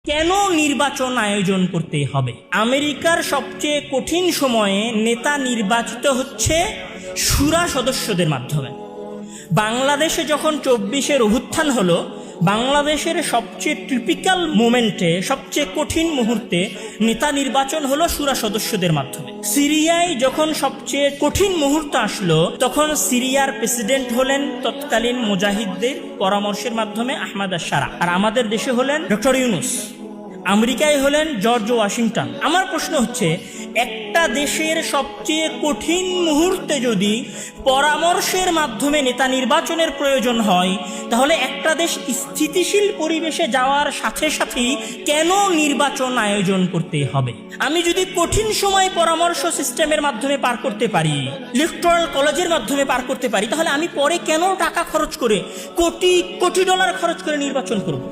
কেন নির্বাচন আয়োজন করতে হবে? আমেরিকার সবচেয়ে কঠিন সময়ে নেতা নির্বাচিত হচ্ছে শুরা সদস্যদের মাধ্যমে। বাংলাদেশে যখন 24-এর অভ্যুত্থান হলো, বাংলাদেশের সবচেয়ে টিপিক্যাল মোমেন্টে, সবচেয়ে কঠিন মুহূর্তে নেতা নির্বাচন হলো শুরা সদস্যদের মাধ্যমে। সিরিয়ায় যখন সবচেয়ে কঠিন মুহূর্ত আসলো, তখন সিরিয়ার প্রেসিডেন্ট হলেন তৎকালীন মুজাহিদদের পরামর্শের মাধ্যমে আহমদ আশ-শারা, আর আমাদের দেশে হলেন ডক্টর ইউনুস। আমেরিকায় হলেন জর্জ ওয়াশিংটন। আমার প্রশ্ন হচ্ছে, একটা দেশের সবচেয়ে কঠিন মুহূর্তে যদি পরামর্শের মাধ্যমে নেতা নির্বাচনের প্রয়োজন হয়, তাহলে একটা দেশ স্থিতিশীল পরিবেশে যাওয়ার সাথে সাথেই কেন নির্বাচন আয়োজন করতে হবে? আমি যদি কঠিন সময় পরামর্শ সিস্টেমের মাধ্যমে পার করতে পারি, ইলেকট্রাল কলেজের মাধ্যমে পার করতে পারি, তাহলে আমি পরে কেন টাকা খরচ করে, কোটি কোটি ডলার খরচ করে নির্বাচন করব?